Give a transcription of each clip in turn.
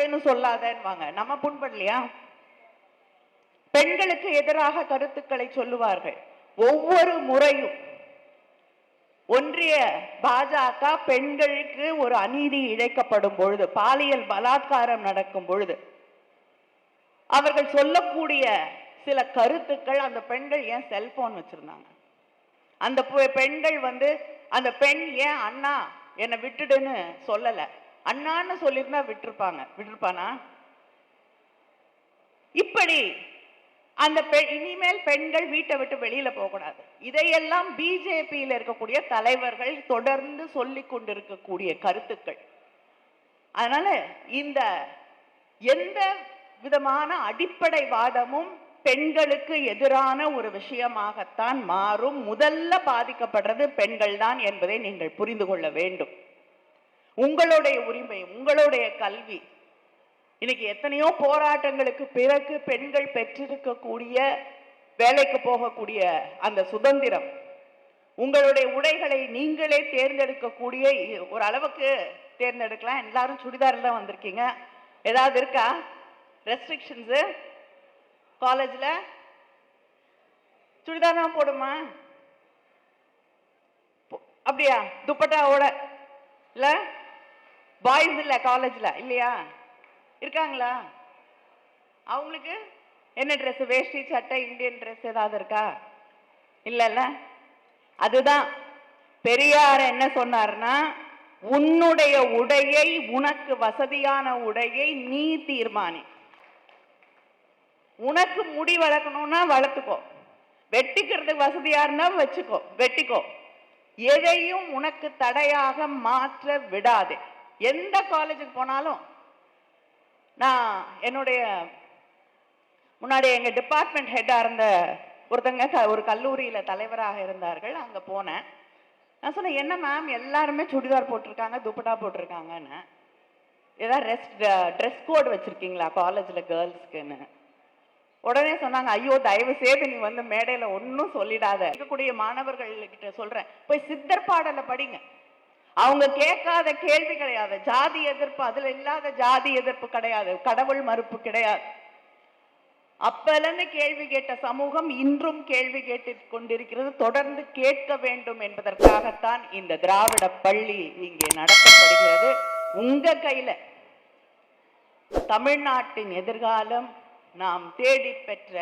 புண்படுன்னு சொல்லாதேன்னுவாங்க. நம்ம புண்படலையா? பெண்களுக்கு எதிராக கருத்துக்களை சொல்லுவார்கள். ஒவ்வொரு முறையும் ஒன்றிய பாஜக பெண்களுக்கு ஒரு அநீதி இழைக்கப்படும் பொழுது, பாலியல் பலாத்காரம் நடக்கும் பொழுது அவர்கள் சொல்லக்கூடிய சில கருத்துக்கள், அந்த பெண்கள் ஏன் செல்போன் வச்சிருந்தாங்க, அந்த பெண்கள் அந்த பெண் ஏன் அண்ணா என்னை விட்டுடுன்னு சொல்லல, அண்ணான்னு சொல்லியிருந்தா விட்டுருப்பானா? இப்படி அந்த இனிமேல் பெண்கள் வீட்டை விட்டு வெளியில போகக்கூடாது. இதையெல்லாம் பிஜேபியில் இருக்கக்கூடிய தலைவர்கள் தொடர்ந்து சொல்லிக் கொண்டிருக்கக்கூடிய கருத்துக்கள். அதனால இந்த எந்த விதமான அடிப்படை வாதமும் பெண்களுக்கு எதிரான ஒரு விஷயமாகத்தான் மாறும். முதல்ல பாதிக்கப்படுறது பெண்கள் தான் என்பதை நீங்கள் புரிந்து கொள்ள வேண்டும். உங்களுடைய உரிமை, உங்களுடைய கல்வி, இன்னைக்கு எத்தனையோ போராட்டங்களுக்கு பிறகு பெண்கள் பெற்றிருக்கக்கூடிய வேலைக்கு போகக்கூடிய அந்த சுதந்திரம், உங்களுடைய உடைகளை நீங்களே தேர்ந்தெடுக்கக்கூடிய ஒரு அளவுக்கு தேர்ந்தெடுக்கலாம். எல்லாரும் சுடிதாரில் தான் வந்திருக்கீங்க. ஏதாவது இருக்கா ரெஸ்ட்ரிக்ஷன்ஸ்? காலேஜில் சுடிதார் தான் போடுமா? அப்படியா? துப்பட்டாவோட இல்ல? பாய்ஸ் இல்ல காலேஜ்ல இல்லையா? இருக்காங்களா? அவங்களுக்கு என்ன ட்ரெஸ்? வேஷ்டி சட்டை, இந்தியன் ட்ரெஸ் ஏதாவது இருக்கா? இல்ல. அதுதான் பெரியார் என்ன சொன்னார்னா, உன்னுடைய உடையை, உனக்கு வசதியான உடையை நீ தீர்மானி. உனக்கு முடி வளர்க்கணும்னா வளர்த்துக்கோ, வெட்டிக்கிறது வசதியா இருந்தா வச்சுக்கோ, வெட்டிக்கோ. எதையும் உனக்கு தடையாக மாற்ற விடாதே. எந்த காலேஜுக்கு போனாலும், நான் என்னுடைய முன்னாடி எங்க டிபார்ட்மெண்ட் ஹெட்டா இருந்த ஒருத்தங்க ஒரு கல்லூரியில தலைவராக இருந்தார்கள். அங்க போனேன். நான் சொன்னேன், என்ன மேம் எல்லாருமே சுடிதார் போட்டிருக்காங்க, துப்பட்டா போட்டிருக்காங்கன்னு, ஏதாவது ட்ரெஸ் கோட் வச்சிருக்கீங்களா காலேஜ்ல கேர்ள்ஸ்க்குன்னு? உடனே சொன்னாங்க, ஐயோ தயவு செய்து நீ மேடையில ஒன்னும் சொல்லிடாத. இருக்கக்கூடிய மாணவர்கள் கிட்ட சொல்றேன், போய் சித்தர் பாடல படிங்க. அவங்க கேட்காத கேள்வி கிடையாது. ஜாதி எதிர்ப்பு, அதுல இல்லாத ஜாதி எதிர்ப்பு கிடையாது, கடவுள் மறுப்பு கிடையாது. அப்பலிருந்து கேள்வி கேட்ட சமூகம் இன்றும் கேள்வி கேட்டு கொண்டிருக்கிறது. தொடர்ந்து கேட்க வேண்டும் என்பதற்காகத்தான் இந்த திராவிட பள்ளி இங்கே நடத்தப்படுகிறது. உங்க கையில தமிழ்நாட்டின் எதிர்காலம், நாம் தேடி பெற்ற,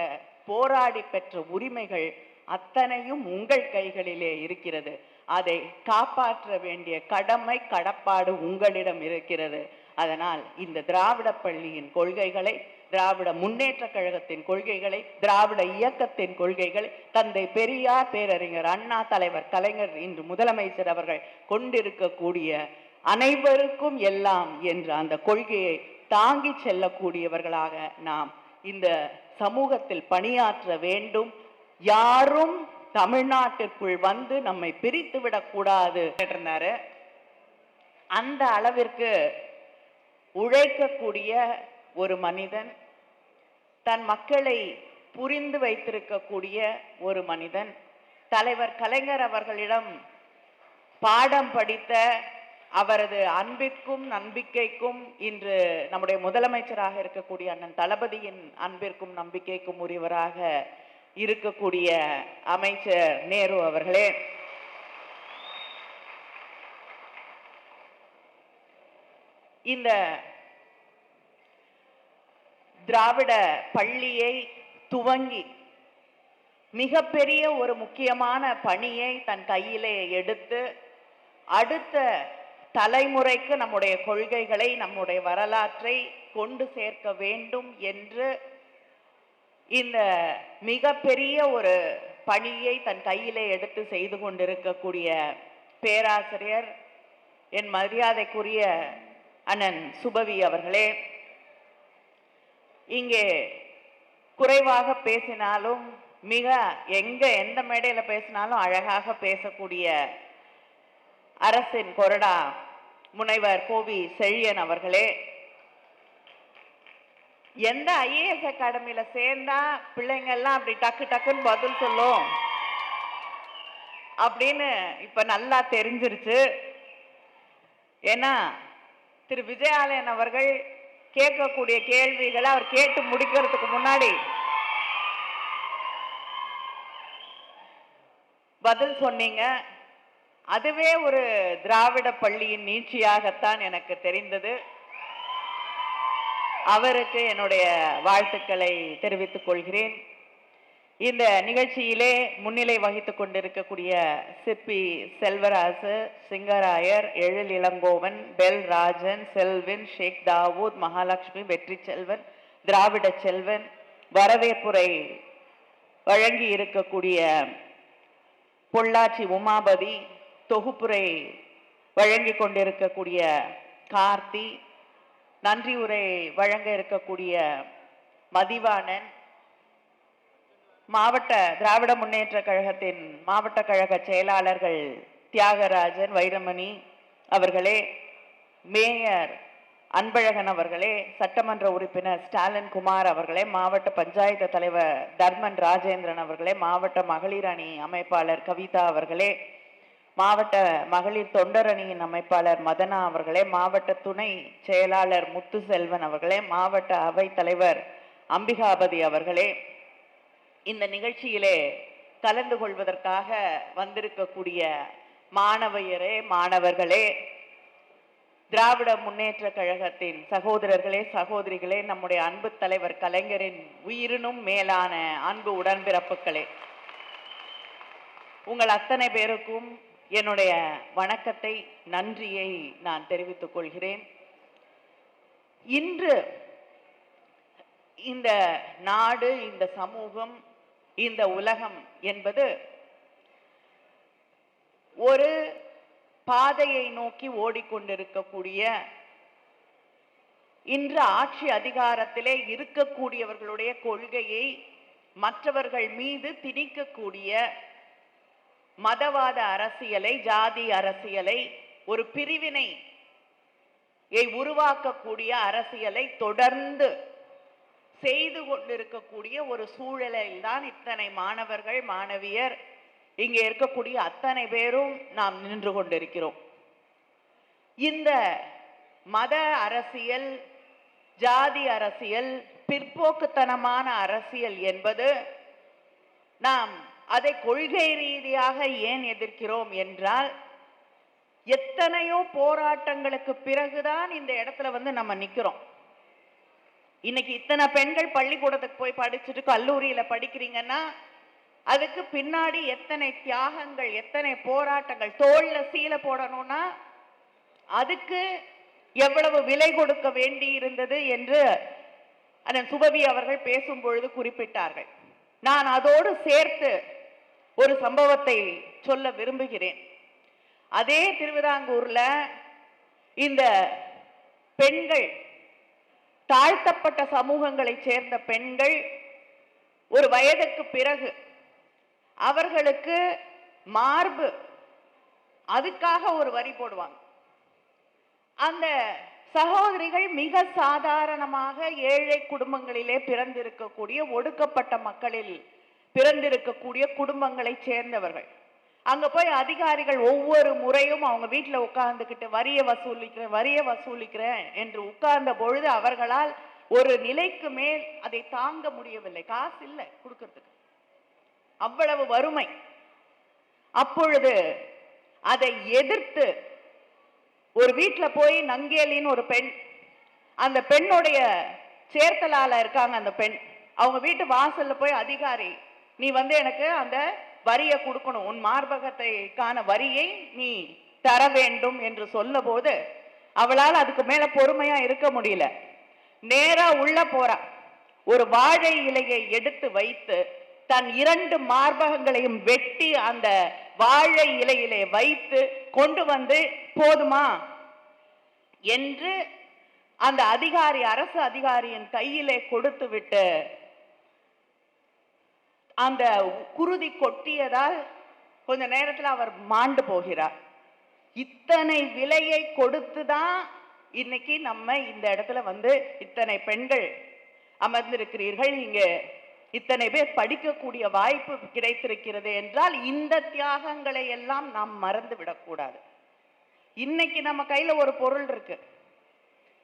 போராடி பெற்ற உரிமைகள் அத்தனையும் உங்கள் கைகளிலே இருக்கிறது. அதை காப்பாற்ற வேண்டிய கடமை, கடப்பாடு உங்களிடம் இருக்கிறது. அதனால் இந்த திராவிட பள்ளியின் கொள்கைகளை, திராவிட முன்னேற்ற கழகத்தின் கொள்கைகளை, திராவிட இயக்கத்தின் கொள்கைகளை, தந்தை பெரியார், பேரறிஞர் அண்ணா, தலைவர் கலைஞர், இன்று முதலமைச்சர் அவர்கள் கொண்டிருக்கக்கூடிய அனைவருக்கும் எல்லாம் என்ற அந்த கொள்கையை தாங்கி செல்லக்கூடியவர்களாக நாம் இந்த சமூகத்தில் பணியாற்ற வேண்டும். யாரும் தமிழ்நாட்டிற்குள் நம்மை பிரித்து விடக்கூடாது இருந்தாரு. அந்த அளவிற்கு உழைக்கக்கூடிய ஒரு மனிதன், தன் மக்களை புரிந்து வைத்திருக்கக்கூடிய ஒரு மனிதன், தலைவர் கலைஞர் அவர்களிடம் பாடம் படித்த, அவரது அன்பிற்கும் நம்பிக்கைக்கும், இன்று நம்முடைய முதலமைச்சராக இருக்கக்கூடிய அண்ணன் தளபதியின் அன்பிற்கும் நம்பிக்கைக்கும் உரியவராக இருக்கக்கூடிய அமைச்சர் நேரு அவர்களே, இந்த திராவிட பள்ளியை துவங்கி மிகப்பெரிய ஒரு முக்கியமான பணியை தன் கையிலே எடுத்து, அடுத்த தலைமுறைக்கு நம்முடைய கொள்கைகளை, நம்முடைய வரலாற்றை கொண்டு சேர்க்க வேண்டும் என்று இந்த மிகப்பெரிய ஒரு பணியை தன் கையிலே எடுத்து செய்து கொண்டிருக்கக்கூடிய பேராசிரியர், என் மரியாதைக்குரிய அண்ணன் சுபவி அவர்களே, இங்கே குறைவாக பேசினாலும் எந்த மேடையில் பேசினாலும் அழகாக பேசக்கூடிய அரசின் கொறடா முனைவர் கோவி செழியன் அவர்களே, எந்த ஐஏஎஸ் அகாடமியில சேர்ந்தா பிள்ளைங்க எல்லாம் அப்படி டக்கு டக்குன்னு பதில் சொல்லும் அப்படின்னு இப்ப நல்லா தெரிஞ்சிருச்சு. ஏன்னா திரு விஜயாலயன் அவர்கள் கேட்கக்கூடிய கேள்விகளை அவர் கேட்டு முடிக்கிறதுக்கு முன்னாடி பதில் சொன்னீங்க. அதுவே ஒரு திராவிட பள்ளியின் நீட்சியாகத்தான் எனக்கு தெரிந்தது. அவருக்கு என்னுடைய வாழ்த்துக்களை தெரிவித்துக் கொள்கிறேன். இந்த நிகழ்ச்சியிலே முன்னிலை வகித்துக் கொண்டிருக்கக்கூடிய சிப்பி செல்வராசு, சிங்கராயர், எழில் இளங்கோவன், பெல் ராஜன், செல்வின், ஷேக் தாவூத், மகாலட்சுமி, வெற்றி செல்வன், திராவிட செல்வன், வரவேற்புரை வழங்கி இருக்கக்கூடிய பொள்ளாச்சி உமாபதி, தொகுப்புரை வழங்கி கொண்டிருக்கக்கூடிய கார்த்தி, நன்றி உரை வழங்க இருக்கக்கூடிய மதிவாணன், மாவட்ட திராவிட முன்னேற்ற கழகத்தின் மாவட்ட கழக செயலாளர்கள் தியாகராஜன், வைரமணி அவர்களே, மேயர் அன்பழகன் அவர்களே, சட்டமன்ற உறுப்பினர் ஸ்டாலின் குமார் அவர்களே, மாவட்ட பஞ்சாயத்து தலைவர் தர்மன் ராஜேந்திரன் அவர்களே, மாவட்ட மகளிர் அணி அமைப்பாளர் கவிதா அவர்களே, மாவட்ட மகளிர் தொண்டர் அணியின் அமைப்பாளர் மதனா அவர்களே, மாவட்ட துணை செயலாளர் முத்துசெல்வன் அவர்களே, மாவட்ட அவை தலைவர் அம்பிகாபதி அவர்களே, இந்த நிகழ்ச்சியிலே கலந்து கொள்வதற்காக வந்திருக்கக்கூடிய மாணவியரே, மாணவர்களே, திராவிட முன்னேற்ற கழகத்தின் சகோதரர்களே, சகோதரிகளே, நம்முடைய அன்பு தலைவர் கலைஞரின் உயிரினும் மேலான அன்பு உடன்பிறப்புகளே, உங்கள் அத்தனை பேருக்கும் என்னுடைய வணக்கத்தை, நன்றியை நான் தெரிவித்துக் கொள்கிறேன். இன்று இந்த நாடு, இந்த சமூகம், இந்த உலகம் என்பது ஒரு பாதையை நோக்கி ஓடிக்கொண்டிருக்கக்கூடிய, இன்று ஆட்சி அதிகாரத்திலே இருக்கக்கூடியவர்களுடைய கொள்கையை மற்றவர்கள் மீது திணிக்கக்கூடிய மதவாத அரசியலை, ஜாதி அரசியலை, ஒரு பிரிவினை உருவாக்கக்கூடிய அரசியலை தொடர்ந்து செய்து கொண்டிருக்கக்கூடிய ஒரு சூழலில் தான் இத்தனை மாணவர்கள், மாணவியர், இங்கே இருக்கக்கூடிய அத்தனை பேரும் நாம் நின்று கொண்டிருக்கிறோம். இந்த மத அரசியல், ஜாதி அரசியல், பிற்போக்குத்தனமான அரசியல் என்பது நாம் அதை கொள்கை ரீதியாக ஏன் எதிர்க்கிறோம் என்றால், எத்தனையோ போராட்டங்களுக்கு பிறகுதான் இந்த இடத்துல நம்ம நிக்கிறோம். இன்னைக்கு இத்தனை பெண்கள் பள்ளிக்கூடத்துக்கு போய் படிச்சுட்டு கல்லூரியில படிக்கிறீங்கன்னா அதுக்கு பின்னாடி எத்தனை தியாகங்கள், எத்தனை போராட்டங்கள். தோல்ல சீலை போடணும்னா அதுக்கு எவ்வளவு விலை கொடுக்க வேண்டி இருந்தது என்று அண்ணன் சுபவி அவர்கள் பேசும் பொழுது குறிப்பிட்டார்கள். நான் அதோடு சேர்த்து ஒரு சம்பவத்தை சொல்ல விரும்புகிறேன். அதே திருவிதாங்கூர்ல இந்த பெண்கள், தாழ்த்தப்பட்ட சமூகங்களை சேர்ந்த பெண்கள் ஒரு வயதுக்கு பிறகு அவர்களுக்கு மார்பு, அதுக்காக ஒரு வரி போடுவாங்க. அந்த சகோதரிகள் மிக சாதாரணமாக ஏழை குடும்பங்களிலே பிறந்திருக்கக்கூடிய, ஒடுக்கப்பட்ட மக்களில் பிறந்திருக்கக்கூடிய குடும்பங்களை சேர்ந்தவர்கள். அங்க போய் அதிகாரிகள் ஒவ்வொரு முறையும் அவங்க வீட்டில் உட்கார்ந்துக்கிட்டு வரியை வசூலிக்கிறேன் என்று உட்கார்ந்த பொழுது அவர்களால் ஒரு நிலைக்கு மேல் அதை தாங்க முடியவில்லை. காசு இல்லை கொடுக்கறதுக்கு, அவ்வளவு வறுமை. அப்பொழுது அதை எதிர்த்து ஒரு வீட்டில் போய் நங்கேலின்னு ஒரு பெண், அந்த பெண்ணுடைய சேர்த்தலால இருக்காங்க அந்த பெண், அவங்க வீட்டு வாசல்ல போய் அதிகாரி, நீ எனக்கு அந்த வரியை கொடுக்கணும், உன் மார்பகத்தைக்கான வரியை நீ தர வேண்டும் என்று சொல்ல போது அவளால் அதுக்கு மேல பொறுமையா இருக்க முடியல. நேரா உள்ள போறா, ஒரு வாழை இலையை எடுத்து வைத்து தன் 2 மார்பகங்களையும் வெட்டி அந்த வாழை இலையிலே வைத்து கொண்டு வந்து, போதுமா என்று அந்த அதிகாரி, அரசு அதிகாரியின் கையிலே கொடுத்து விட்டு அந்த குருதி கொட்டியதால் கொஞ்ச நேரத்தில் அவர் மாண்டு போகிறார். இத்தனை விலையை கொடுத்துதான் இன்னைக்கு நம்ம இந்த இடத்துல இத்தனை பெண்கள் அமர்ந்திருக்கிறீர்கள், இங்கே இத்தனை பேர் படிக்கக்கூடிய வாய்ப்பு கிடைத்திருக்கிறது என்றால் இந்த தியாகங்களை எல்லாம் நாம் மறந்து விடக்கூடாது. இன்னைக்கு நம்ம கையில ஒரு பொருள் இருக்கு,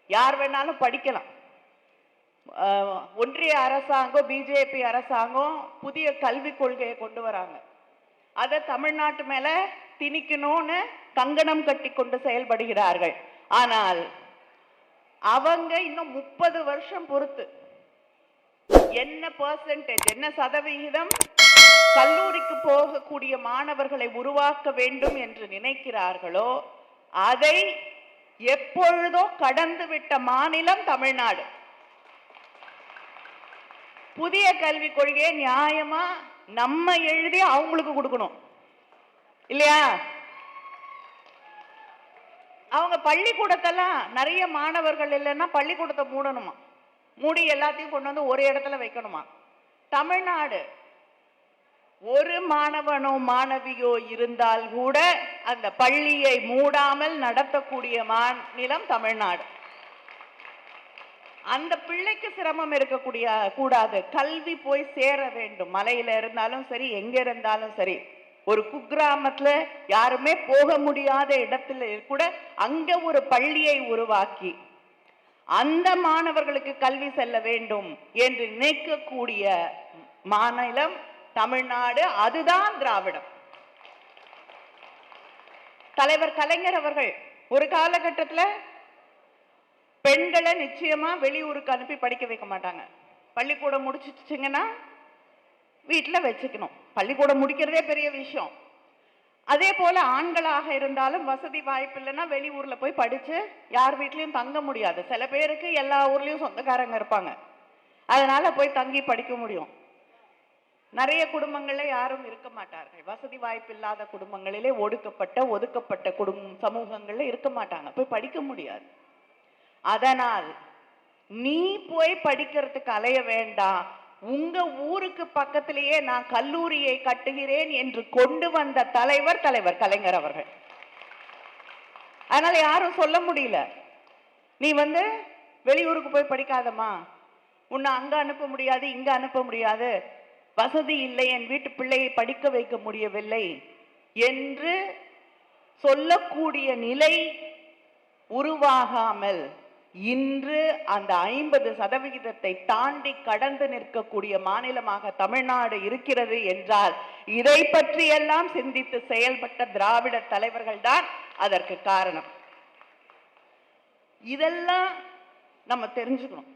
யார் வேணாலும் படிக்கலாம். ஒன்றிய அரசாங்கம், பிஜேபி அரசாங்கம் புதிய கல்விக் கொள்கையை கொண்டு வராங்க. அதை தமிழ்நாட்டு மேல திணிக்கணும்னு கங்கணம் கட்டி கொண்டு செயல்படுகிறார்கள். ஆனால் அவங்க இன்னும் 30 வருஷம் பொறுத்து என்ன பெர்சன்டேஜ், என்ன சதவிகிதம் கல்லூரிக்கு போகக்கூடிய மாணவர்களை உருவாக்க வேண்டும் என்று நினைக்கிறார்களோ அதை எப்பொழுதோ கடந்து விட்ட மாநிலம் தமிழ்நாடு. புதிய கல்விக் கொள்கையை நியாயமா நம்ம எழுதி அவங்களுக்கு கொடுக்கணும் இல்லையா? அவங்க பள்ளிக்கூடத்தெல்லாம் நிறைய மாணவர்கள் இல்லைன்னா பள்ளிக்கூடத்தை மூடணுமா, மூடி எல்லாத்தையும் கொண்டு வந்து ஒரு இடத்துல வைக்கணுமா? தமிழ்நாடு ஒரு மாணவனோ மாணவியோ இருந்தால் கூட அந்த பள்ளியை மூடாமல் நடத்தக்கூடிய மாநிலம் தமிழ்நாடு. அந்த பிள்ளைக்கு சிரமம் இருக்கக்கூடிய கூடாது, கல்வி போய் சேர வேண்டும். மலையில இருந்தாலும் சரி, எங்க இருந்தாலும் சரி, ஒரு குக்கிராமத்துல யாருமே போக முடியாத இடத்துல கூட அங்க ஒரு பள்ளியை உருவாக்கி அந்த மாணவர்களுக்கு கல்வி செல்ல வேண்டும் என்று நினைக்கக்கூடிய மாநிலம் தமிழ்நாடு. அதுதான் திராவிடம். தலைவர் கலைஞர் அவர்கள் ஒரு காலகட்டத்தில் பெண்களை நிச்சயமா வெளியூருக்கு அனுப்பி படிக்க வைக்க மாட்டாங்க. பள்ளிக்கூடம் முடிச்சிச்சுங்கன்னா வீட்டில் வச்சுக்கணும். பள்ளிக்கூடம் முடிக்கிறதே பெரிய விஷயம். அதே போல ஆண்களாக இருந்தாலும் வசதி வாய்ப்பு இல்லைன்னா வெளியூர்ல போய் படிச்சு யார் வீட்லயும் தங்க முடியாது. சில பேருக்கு எல்லா ஊர்லயும் சொந்தக்காரங்க இருப்பாங்க, அதனால போய் தங்கி படிக்க முடியும். நிறைய குடும்பங்கள்ல யாரும் இருக்க மாட்டார்கள். வசதி வாய்ப்பு இல்லாத குடும்பங்களிலே ஒதுக்கப்பட்ட சமூகங்கள்ல இருக்க மாட்டாங்க, போய் படிக்க முடியாது. அதனால் நீ போய் படிக்கிறதுக்கு அலைய வேண்டாம், உங்க ஊருக்கு பக்கத்திலேயே நான் கல்லூரியை கட்டுகிறேன் என்று கொண்டு வந்த தலைவர் கலைஞர் அவர்கள். அதனால யாரும் சொல்ல முடியல நீ வெளியூருக்கு போய் படிக்காதமா, உன்னை அங்க அனுப்ப முடியாது, இங்க அனுப்ப முடியாது, வசதி இல்லை, என் வீட்டு பிள்ளையை படிக்க வைக்க முடியவில்லை என்று சொல்லக்கூடிய நிலை உருவாகாமல் இன்று அந்த 50% தாண்டி கடந்து நிற்கக்கூடிய மாநிலமாக தமிழ்நாடு இருக்கிறது என்றால் இதை பற்றியெல்லாம் சிந்தித்து செயல்பட்ட திராவிட தலைவர்கள் தான் அதற்கு காரணம். இதெல்லாம் நம்ம தெரிஞ்சுக்கணும்.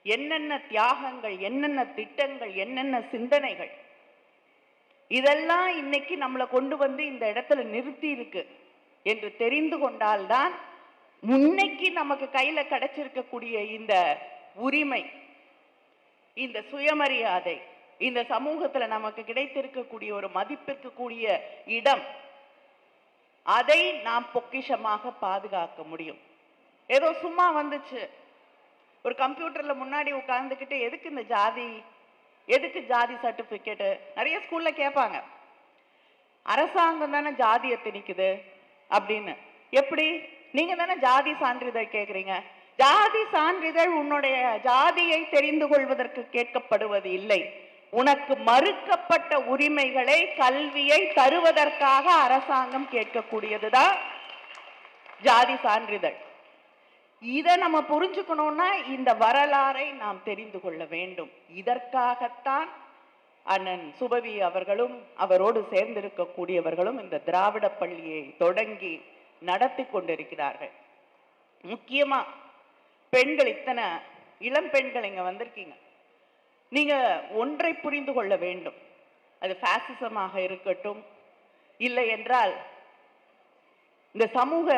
என்னென்ன தியாகங்கள், என்னென்ன திட்டங்கள், என்னென்ன சிந்தனைகள், இதெல்லாம் இன்னைக்கு நம்மளை கொண்டு வந்து இந்த இடத்துல நிறுத்தி இருக்கு என்று தெரிந்து கொண்டால்தான் முன்னைக்கு நமக்கு கையில கிடைச்சிருக்கக்கூடிய இந்த உரிமை, இந்த சுயமரியாதை, இந்த சமூகத்துல நமக்கு கிடைத்திருக்கக்கூடிய ஒரு மதிப்பிற்கக்கூடிய இடம், அதை நாம் பொக்கிஷமாக பாதுகாக்க முடியும். ஏதோ சும்மா வந்துச்சு, ஒரு கம்ப்யூட்டர்ல முன்னாடி உட்கார்ந்துக்கிட்டு எதுக்கு இந்த ஜாதி, எதுக்கு ஜாதி சர்டிபிகேட், நிறைய ஸ்கூல்ல கேட்பாங்க. அரசாங்கம் தானே ஜாதியை திணிக்குது அப்படின்னு. எப்படி? நீங்க தானே ஜாதி சான்றிதழ் கேட்குறீங்க. ஜாதி சான்றிதழ் உன்னுடைய ஜாதியை தெரிந்து கொள்வதற்கு கேட்கப்படுவது இல்லை, உனக்கு மறுக்கப்பட்ட உரிமைகளை, கல்வியை தருவதற்காக அரசாங்கம் கேட்கக்கூடியதுதான் ஜாதி சான்றிதழ். இதை நம்ம புரிஞ்சுக்கணும்னா இந்த வரலாறை நாம் தெரிந்து கொள்ள வேண்டும். இதற்காகத்தான் அண்ணன் சுபவி அவர்களும் அவரோடு சேர்ந்திருக்கக்கூடியவர்களும் இந்த திராவிட பள்ளியை தொடங்கி நடத்தி கொண்டிருக்கிறார்கள். முக்கியமா பெண்கள், இத்தனை இளம் பெண்கள் இங்க வந்திருக்கீங்க. நீங்க ஒன்றை புரிந்து கொள்ள வேண்டும், அது பாசிசமாக இருக்கட்டும், இல்லை என்றால் இந்த சமூக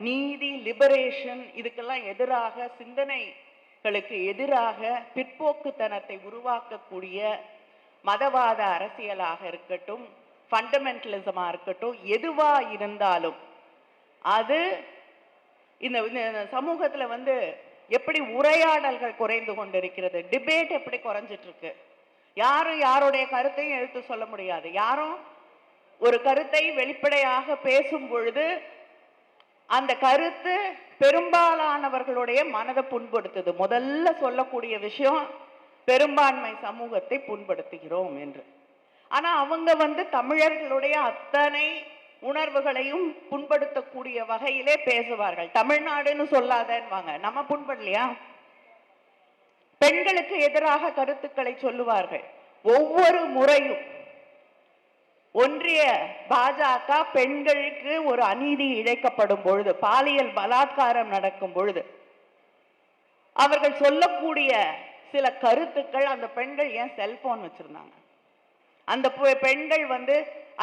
நீதி, லிபரேஷன், இதுக்கெல்லாம் எதிராக, சிந்தனைகளுக்கு எதிராக பிற்போக்குத்தனத்தை உருவாக்கக்கூடிய மதவாத அரசியலாக இருக்கட்டும், ஃபண்டமெண்டலிசமா இருக்கட்டும், எதுவா இருந்தாலும் அது இந்த சமூகத்துல எப்படி உரையாடல்கள் குறைந்து கொண்டிருக்கிறது, டிபேட் எப்படி குறைஞ்சிட்டு இருக்கு, யாரும் யாருடைய கருத்தையும் எடுத்து சொல்ல முடியாது. யாரும் ஒரு கருத்தை வெளிப்படையாக பேசும் பொழுது அந்த கருத்து பெரும்பாலானவர்களுடைய மனதை புண்படுத்துது. முதல்ல சொல்லக்கூடிய விஷயம் பெரும்பான்மை சமூகத்தை புண்படுத்துகிறோம் என்று. ஆனா அவங்க தமிழர்களுடைய அத்தனை உணர்வுகளையும் புண்படுத்தக்கூடிய வகையிலே பேசுவார்கள். தமிழ்நாடுன்னு சொல்லாதேன்னுவாங்க. நம்ம புண்படலையா? பெண்களுக்கு எதிராக கருத்துக்களை சொல்லுவார்கள். ஒவ்வொரு முறையும் ஒன்றிய பாஜக பெண்களுக்கு ஒரு அநீதி இழைக்கப்படும் பொழுது, பாலியல் பலாத்காரம் நடக்கும் பொழுது அவர்கள் சொல்லக்கூடிய சில கருத்துக்கள், அந்த பெண்கள் ஏன் செல்போன் வச்சிருந்தாங்க, அந்த பெண்கள்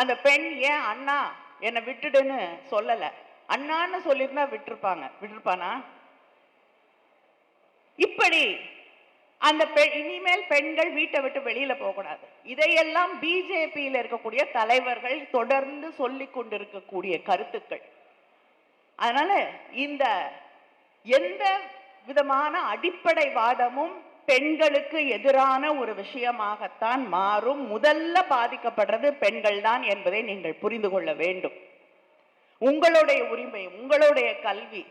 அந்த பெண் ஏன் அண்ணா என்னை விட்டுடுன்னு சொல்லல, அண்ணான்னு சொல்லியிருந்தா விட்டுருப்பானா? இப்படி அந்த இனிமேல் பெண்கள் வீட்டை விட்டு வெளியில போகக்கூடாது. இதையெல்லாம் பிஜேபியில் இருக்கக்கூடிய தலைவர்கள் தொடர்ந்து சொல்லிக் கொண்டிருக்கக்கூடிய கருத்துக்கள். அதனால இந்த எந்த விதமான அடிப்படை வாதமும் பெண்களுக்கு எதிரான ஒரு விஷயமாகத்தான் மாறும். முதல்ல பாதிக்கப்படுறது பெண்கள் தான் என்பதை நீங்கள் புரிந்து கொள்ள வேண்டும். உங்களுடைய உரிமை, உங்களுடைய கல்வி,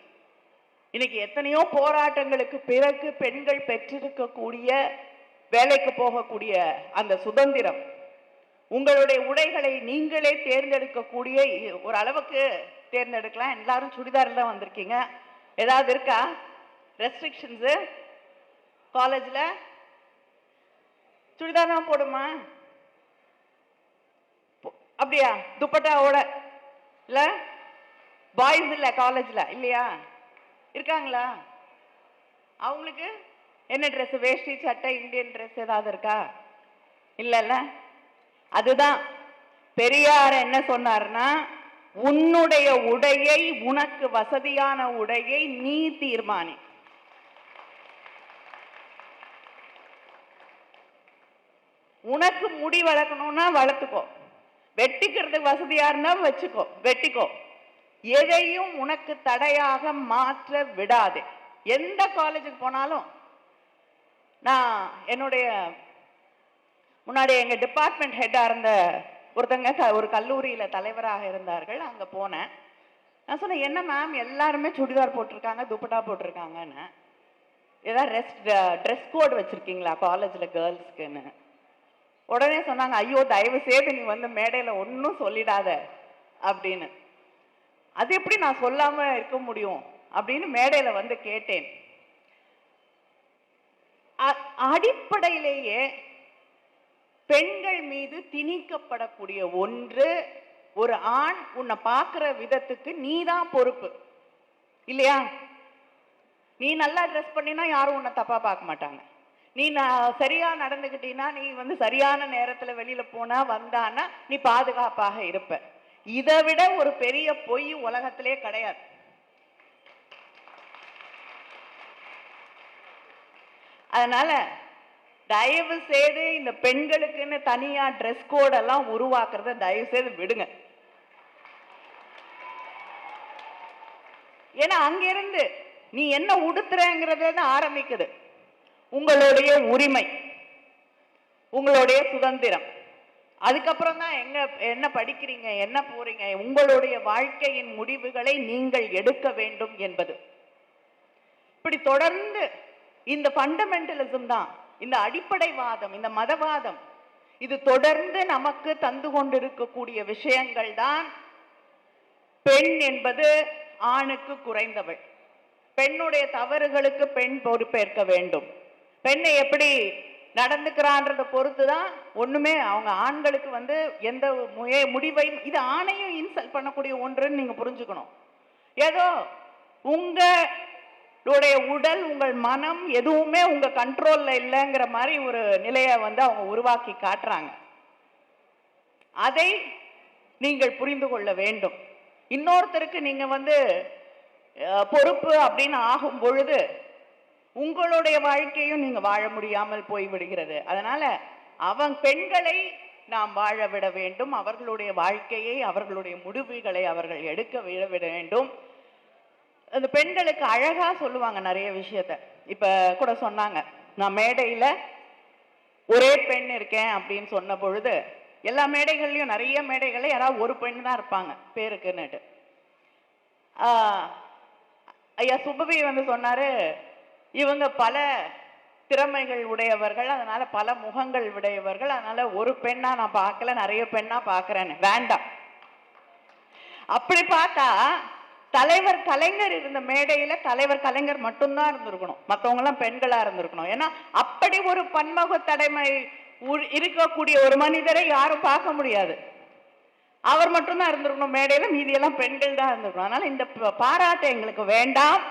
இன்னைக்கு எத்தனையோ போராட்டங்களுக்கு பிறகு பெண்கள் பெற்றிருக்கக்கூடிய வேலைக்கு போகக்கூடிய அந்த சுதந்திரம், உங்களுடைய உடைகளை நீங்களே தேர்ந்தெடுக்கக்கூடிய ஒரு அளவுக்கு தேர்ந்தெடுக்கலாம். எல்லாரும் சுடிதாரில் தான் வந்திருக்கீங்க. ஏதாவது இருக்கா ரெஸ்ட்ரிக்ஷன்ஸு? காலேஜில் சுடிதார் தான் போடுமா? அப்படியா? துப்பட்டாவோட இல்லை? பாய்ஸ் இல்லை காலேஜில் இல்லையா? இருக்காங்களா? அவங்களுக்கு என்ன ட்ரெஸ்? வேஷ்டி சட்டை, இந்தியன் ட்ரெஸ் ஏதாவது இருக்கா? இல்லைல்ல. அதுதான் பெரியார் என்ன சொன்னார்னா, உன்னுடைய உடையை, உனக்கு வசதியான உடையை நீ தீர்மானி. உனக்கு முடி வளர்க்கணும்னா வளர்த்துக்கோ, வெட்டிக்கிறதுக்கு வசதியா இருந்தா வச்சுக்கோ, வெட்டிக்கோ. எதையும் உனக்கு தடையாக மாற்ற விடாதே. எந்த காலேஜுக்கு போனாலும், நான் என்னுடைய முன்னாடி எங்க டிபார்ட்மெண்ட் ஹெட்டா இருந்த ஒருத்தங்க ஒரு கல்லூரியில தலைவராக இருந்தார்கள். அங்க போனேன். நான் சொன்னேன், என்ன மேம் எல்லாருமே சுடிதார் போட்டிருக்காங்க, துப்பட்டா போட்டிருக்காங்கன்னு, ஏதாவது ட்ரெஸ் கோட் வச்சிருக்கீங்களா காலேஜ்ல கேர்ள்ஸ்க்குன்னு? உடனே சொன்னாங்க, ஐயோ தயவு செய்து நீ மேடையில ஒன்னும் சொல்லிடாத அப்படின்னு. அது எப்படி நான் சொல்லாம இருக்க முடியும் அப்படின்னு மேடையில கேட்டேன். அடிப்படையிலேயே பெண்கள் மீது திணிக்கப்படக்கூடிய ஒன்று, ஒரு ஆண் உன்னை பார்க்கிற விதத்துக்கு நீதான் பொறுப்பு இல்லையா? நீ நல்லா ட்ரெஸ் பண்ணினா யாரும் உன்னை தப்பா பார்க்க மாட்டாங்க. நீ சரியா நடந்துகிட்டீன்னா, நீ சரியான நேரத்துல வெளியில போனா வந்தான்னா நீ பாதுகாப்பாக இருப்ப. இதை விட ஒரு பெரிய பொய் உலகத்திலே கிடையாது. அதனால தயவு செய்து இந்த பெண்களுக்குன்னு தனியா ட்ரெஸ் கோட் எல்லாம் உருவாக்குறத தயவு செய்து விடுங்க. ஏன்னா அங்கிருந்து நீ என்ன உடுத்துறங்கிறத ஆரம்பிக்குது. உங்களுடைய உரிமை, உங்களுடைய சுதந்திரம், அதுக்கப்புறம் தான் என்ன படிக்கிறீங்க, என்ன போறீங்க, உங்களுடைய வாழ்க்கையின் முடிவுகளை நீங்கள் எடுக்க வேண்டும் என்பது. இப்படி தொடர்ந்து இந்த ஃபண்டமெண்டலிசம் தான், இந்த அடிப்படைவாதம், இந்த மதவாதம், இது தொடர்ந்து நமக்கு தந்து கொண்டிருக்கக்கூடிய விஷயங்கள் தான். பெண் என்பது ஆணுக்கு குறைந்தவள், பெண்ணுடைய தவறுகளுக்கு பெண் பொறுப்பேற்க வேண்டும், பெண்ணை எப்படி நடந்துக்கிறான்றத பொறுத்துதான் ஒண்ணுமே. அவங்க ஆண்களுக்கு எந்த முடிவையும், இது ஆணையும் இன்சல்ட் பண்ணக்கூடிய ஒன்றுன்னு நீங்க புரிஞ்சுக்கணும். ஏதோ உங்களுடைய உடல், உங்கள் மனம் எதுவுமே உங்க கண்ட்ரோல்ல இல்லைங்கிற மாதிரி ஒரு நிலையை அவங்க உருவாக்கி காட்டுறாங்க. அதை நீங்கள் புரிந்து கொள்ள வேண்டும். இன்னொருத்தருக்கு நீங்க பொறுப்பு அப்படின்னு ஆகும் பொழுது உங்களுடைய வாழ்க்கையும் நீங்க வாழ முடியாமல் போய்விடுகிறது. அதனால பெண்களை நாம் வாழ விட வேண்டும். அவர்களுடைய வாழ்க்கையை, அவர்களுடைய முடிவுகளை அவர்கள் எடுக்க விட வேண்டும். அந்த பெண்களுக்கு அழகா சொல்லுவாங்க நிறைய விஷயத்த. இப்ப கூட சொன்னாங்க, நான் மேடையில ஒரே பெண் இருக்கேன் அப்படின்னு சொன்ன பொழுது, எல்லா மேடைகள்லயும் நிறைய மேடைகள்ல யாராவது ஒரு பெண் தான் இருப்பாங்க பேருக்குன்னுட்டு. ஐயா சுபவி சொன்னாரு, இவங்க பல திறமைகள் உடையவர்கள், அதனால பல முகங்கள் உடையவர்கள், அதனால ஒரு பெண்ணா நான் பார்க்கல, நிறைய பெண்ணா பார்க்கிறேன்னு. வேண்டாம். அப்படி பார்த்தா தலைவர் கலைஞர் இருந்த மேடையில தலைவர் கலைஞர் மட்டும்தான் இருந்திருக்கணும், மற்றவங்க எல்லாம் பெண்களா இருந்திருக்கணும். ஏன்னா அப்படி ஒரு பன்முக தடைமை இருக்கக்கூடிய ஒரு மனிதரை யாரும் பார்க்க முடியாது. அவர் மட்டும்தான் இருந்திருக்கணும் மேடையில, மீதியெல்லாம் பெண்கள் தான் இருந்திருக்கணும். அதனால இந்த பாராட்டு எங்களுக்கு வேண்டாம்,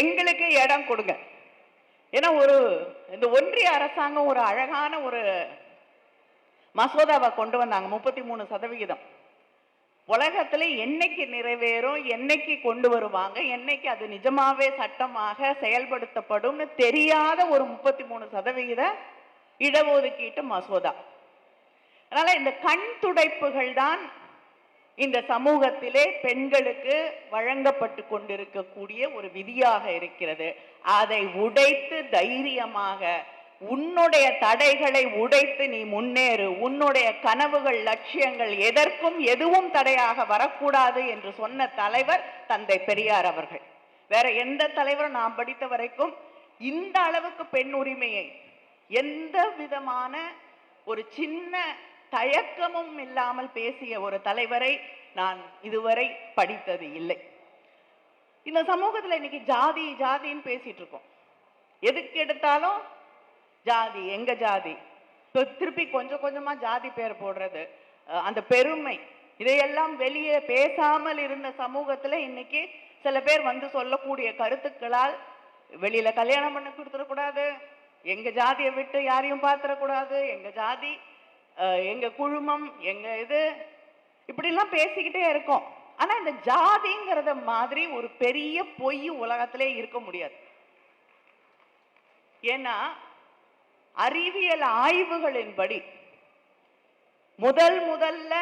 எங்களுக்கு இடம் கொடுங்க. ஏன்னா இந்த ஒன்றிய அரசாங்கம் ஒரு அழகான ஒரு மசோதாவை கொண்டு வந்தாங்க, 33%. உலகத்துல என்னைக்கு நிறைவேறும், என்னைக்கு கொண்டு வருவாங்க, என்னைக்கு அது நிஜமாவே சட்டமாக செயல்படுத்தப்படும் தெரியாத ஒரு 33% இடஒதுக்கீட்டு மசோதா. அதனால இந்த கண் துடைப்புகள் தான் இந்த சமூகத்திலே பெண்களுக்கு வழங்கப்பட்டு கொண்டிருக்கக்கூடிய ஒரு விதியாக இருக்கிறது. அதை உடைத்து தைரியமாக உன்னுடைய தடைகளை உடைத்து நீ முன்னேறு, உன்னுடைய கனவுகள் லட்சியங்கள் எதற்கும் எதுவும் தடையாக வரக்கூடாது என்று சொன்ன தலைவர் தந்தை பெரியார் அவர்கள். வேற எந்த தலைவரும் நான் படித்த வரைக்கும் இந்த அளவுக்கு பெண் உரிமையை எந்த விதமான ஒரு சின்ன தயக்கமும் இல்லாமல் பேசிய ஒரு தலைவரை நான் இதுவரை படித்தது இல்லை. இந்த சமூகத்தில் இன்னைக்கு ஜாதி ஜாதின்னு பேசிட்டு இருக்கோம். எதுக்கு எடுத்தாலும் ஜாதி, எங்க ஜாதி, திருப்பி கொஞ்சம் கொஞ்சமா ஜாதி பேர் போடுறது, அந்த பெருமை, இதையெல்லாம் வெளியே பேசாமல் இருந்த சமூகத்துல இன்னைக்கு சில பேர் வந்து சொல்லக்கூடிய கருத்துக்களால் வெளியில கல்யாணம் பண்ணி கொடுத்துடக்கூடாது, எங்க ஜாதியை விட்டு யாரையும் பார்த்துடக்கூடாது, எங்க ஜாதி, எங்க குழுமம், எங்க இது, இப்படிலாம் பேசிக்கிட்டே இருக்கோம். ஆனா இந்த ஜாதிங்கிறத மாதிரி ஒரு பெரிய பொய் உலகத்திலே இருக்க முடியாது. ஏன்னா அறிவியல் ஆய்வுகளின்படி முதல்ல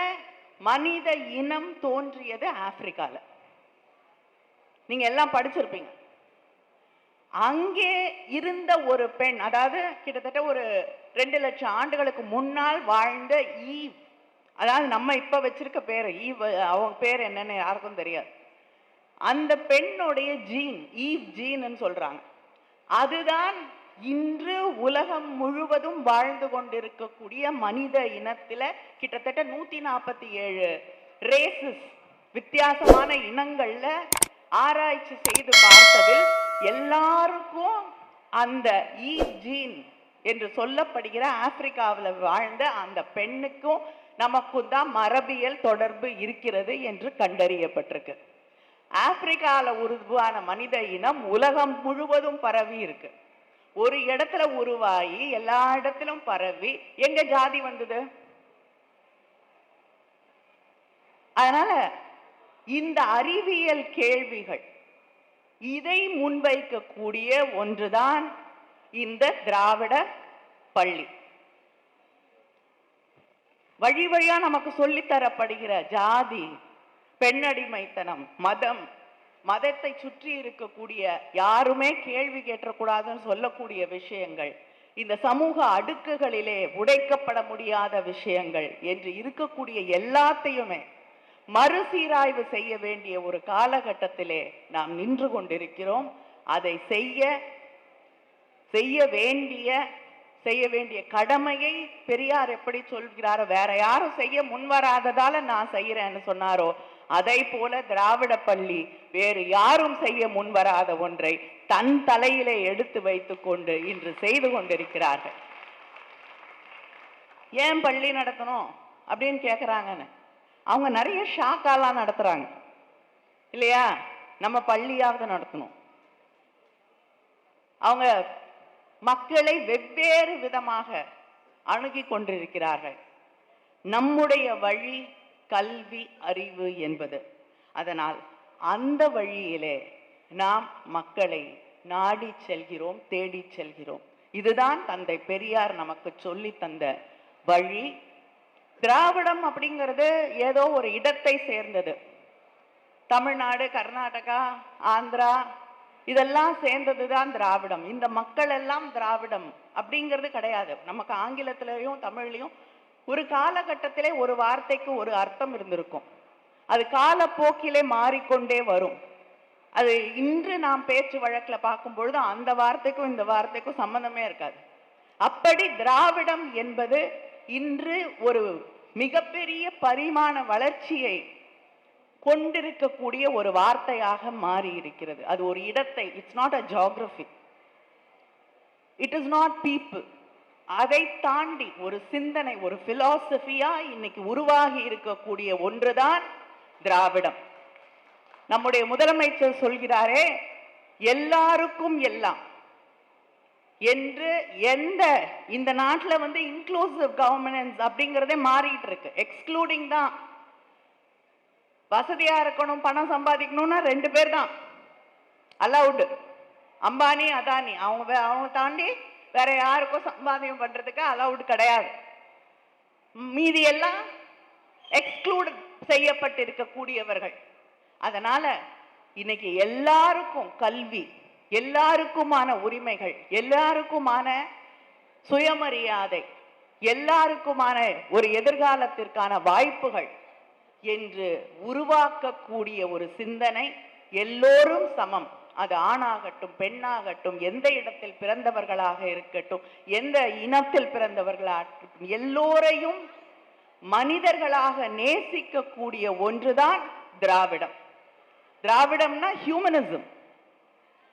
மனித இனம் தோன்றியது ஆப்பிரிக்கால. நீங்க எல்லாம் படிச்சிருப்பீங்க. அங்கே இருந்த ஒரு பெண், அதாவது கிட்டத்தட்ட ஒரு 2 லட்சம் ஆண்டுகளுக்கு முன்னால் வாழ்ந்த ஈவ், அதாவது நம்ம இப்ப வச்சிருக்க பேரு ஈவ், அவங்க பேர் என்னன்னு யாருக்கும் தெரியாது. அந்த பெண்ணுடைய ஜீன், ஈவ் ஜீன் சொல்றாங்க. அதுதான் இன்று உலகம் முழுவதும் வாழ்ந்து கொண்டிருக்கக்கூடிய மனித இனத்தில கிட்டத்தட்ட 147 ரேசஸ், வித்தியாசமான இனங்கள்ல ஆராய்ச்சி செய்து பார்த்ததில் எல்லாருக்கும் அந்த ஈவ் ஜீன் என்று சொல்லப்படுகிற ஆப்பிரிக்காவில் வாழ்ந்த அந்த பெண்ணுக்கும் நமக்கும் தான் மரபியல் தொடர்பு இருக்கிறது என்று கண்டறியப்பட்டிருக்கு. ஆப்பிரிக்காவில் உருவான மனித இனம் உலகம் முழுவதும் பரவி இருக்கு. ஒரு இடத்துல உருவாகி எல்லா இடத்திலும் பரவி எங்க ஜாதி வந்தது? அதனால இந்த அறிவியல் கேள்விகள், இதை முன்வைக்கக்கூடிய ஒன்றுதான் இந்த திராவிட பள்ளி. வழி வழியா நமக்கு சொல்லித்தரப்படுகிற ஜாதி, பெண்ணடிமைத்தனம், மதம், மதத்தை சுற்றி இருக்கக்கூடிய யாருமே கேள்வி கேட்டக்கூடாதுன்னு சொல்லக்கூடிய விஷயங்கள், இந்த சமூக அடுக்குகளிலே உடைக்கப்பட முடியாத விஷயங்கள் என்று இருக்கக்கூடிய எல்லாத்தையுமே மறுசீராய்வு செய்ய வேண்டிய ஒரு காலகட்டத்திலே நாம் நின்று கொண்டிருக்கிறோம். அதை செய்ய வேண்டிய கடமையை பெரியார் எப்படி சொல்கிறாரோ, வேற யாரும் செய்ய முன்வராததால நான் செய்யறேன்னு சொன்னாரோ, அதை போல திராவிட பள்ளி வேறு யாரும் செய்ய முன்வராத ஒன்றை தன் தலையிலே எடுத்து வைத்துக் கொண்டு இன்று செய்து கொண்டிருக்கிறார்கள். ஏன் பள்ளி நடத்தணும் அப்படின்னு கேட்குறாங்கன்னு அவங்க நிறைய ஷாக்காலாம் நடத்துறாங்க இல்லையா? நம்ம பள்ளியாவது நடத்தணும். அவங்க மக்களை வெவ்வேறு விதமாக அணுகி கொண்டிருக்கிறார்கள். நம்முடைய வழி கல்வி, அறிவு என்பது. அதனால் அந்த வழியிலே நாம் மக்களை நாடி செல்கிறோம், தேடி செல்கிறோம். இதுதான் தந்தை பெரியார் நமக்கு சொல்லி தந்த வழி. திராவிடம் அப்படிங்கிறது ஏதோ ஒரு இடத்தை சேர்ந்தது. தமிழ்நாடு, கர்நாடகா, ஆந்திரா இதெல்லாம் சேர்ந்ததுதான் திராவிடம். இந்த மக்கள் எல்லாம் திராவிடம் அப்படிங்கிறது கிடையாது. நமக்கு ஆங்கிலத்திலையும் தமிழ்லையும் ஒரு காலகட்டத்திலே ஒரு வார்த்தைக்கு ஒரு அர்த்தம் இருந்திருக்கும். அது காலப்போக்கிலே மாறிக்கொண்டே வரும். அது இன்று நாம் பேச்சு வழக்கில் பார்க்கும் பொழுது அந்த வார்த்தைக்கும் இந்த வார்த்தைக்கும் சம்பந்தமே இருக்காது. அப்படி திராவிடம் என்பது இன்று ஒரு மிகப்பெரிய பரிமாண வளர்ச்சியை கொண்டிருக்கக்கூடிய ஒரு வார்த்தையாக மாறி இருக்கிறது. அது ஒரு இடத்தை, it's not a geography, it is not people. அதை தாண்டி ஒரு சிந்தனை, ஒரு பிலாசபியா இன்னைக்கு உருவாகி இருக்கக்கூடிய ஒன்றுதான் திராவிடம். நம்முடைய முதலமைச்சர் சொல்கிறாரே, எல்லாருக்கும் எல்லாம் என்று. இந்த நாட்டில் வந்து இன்க்ளூசிவ் கவர்னன்ஸ் அப்படிங்கிறதே மாறிட்டு இருக்கு. எக்ஸ்க்ளூடிங் தான். வசதியா இருக்கணும், பணம் சம்பாதிக்கணும்னா 2 பேர் தான் அலவுடு. அம்பானி, அதானி, அவங்க தாண்டி வேற யாருக்கும் சம்பாதியம் பண்றதுக்கு அலவுடு கிடையாது. மீதி எல்லாம் எக்ஸ்க்ளூட் செய்யப்பட்டிருக்கக்கூடியவர்கள். அதனால இன்னைக்கு எல்லாருக்கும் கல்வி, எல்லாருக்குமான உரிமைகள், எல்லாருக்குமான சுயமரியாதை, எல்லாருக்குமான ஒரு எதிர்காலத்திற்கான வாய்ப்புகள் என்று உருவாக்கக்கூடிய ஒரு சிந்தனை. எல்லோரும் சமம். அது ஆணாகட்டும், பெண்ணாகட்டும், எந்த இடத்தில் பிறந்தவர்களாக இருக்கட்டும், எந்த இனத்தில் பிறந்தவர்களாகட்டும், எல்லோரையும் மனிதர்களாக நேசிக்கக்கூடிய ஒன்றுதான் திராவிடம். திராவிடம்னா ஹியூமனிசம்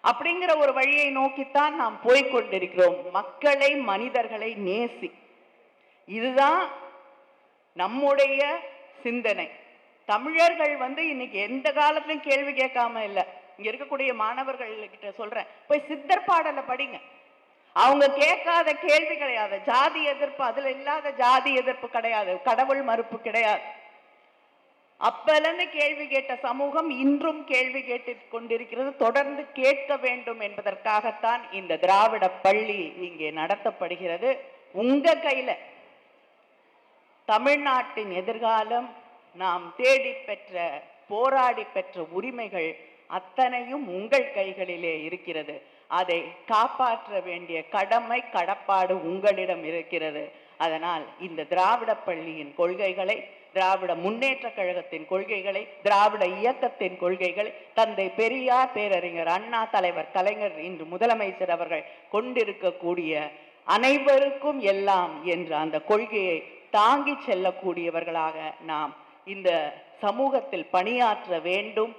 அப்படிங்கிற ஒரு வழியை நோக்கித்தான் நாம் போய்கொண்டிருக்கிறோம். மக்களை, மனிதர்களை நேசி. இதுதான் நம்முடைய சிந்தனை. தமிழர்கள் வந்து இன்னைக்கு எந்த காலத்திலும் கேள்வி கேட்காம இல்லை. இங்க இருக்கக்கூடிய மாணவர்கள் கிட்ட சொல்றேன், போய் சித்தர் பாடலை படிங்க. அவங்க கேட்காத கேள்வி கிடையாது. ஜாதி எதிர்ப்பு, அதுல இல்லாத ஜாதி எதிர்ப்பு கிடையாது, கடவுள் மறுப்பு கிடையாது. அப்பலிருந்து கேள்வி கேட்ட சமூகம் இன்றும் கேள்வி கேட்டு கொண்டிருக்கிறது. தொடர்ந்து கேட்க வேண்டும் என்பதற்காகத்தான் இந்த திராவிட பள்ளி இங்கே நடத்தப்படுகிறது. உங்க கையில தமிழ்நாட்டின் எதிர்காலம், நாம் தேடி பெற்ற, போராடி பெற்ற உரிமைகள் அத்தனையும் உங்கள் கைகளிலே இருக்கிறது. அதை காப்பாற்ற வேண்டிய கடமை, கடப்பாடு உங்களிடம் இருக்கிறது. அதனால் இந்த திராவிட பள்ளியின் கொள்கைகளை, திராவிட முன்னேற்ற கழகத்தின் கொள்கைகளை, திராவிட இயக்கத்தின் கொள்கைகளை, தந்தை பெரியார், பேரறிஞர் அண்ணா, தலைவர் கலைஞர், இன்று முதலமைச்சர் அவர்கள் கொண்டிருக்கக்கூடிய அனைவருக்கும் எல்லாம் என்ற அந்த கொள்கையை தாங்கி செல்லக்கூடியவர்களாக நாம் இந்த சமூகத்தில் பணியாற்ற வேண்டும்.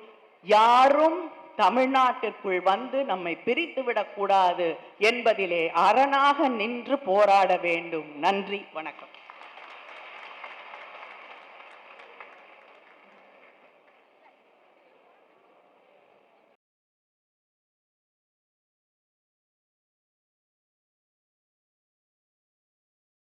யாரும் தமிழ்நாட்டிற்குள் வந்து நம்மை பிரித்துவிடக்கூடாது என்பதிலே அரணாக நின்று போராட வேண்டும். நன்றி, வணக்கம்.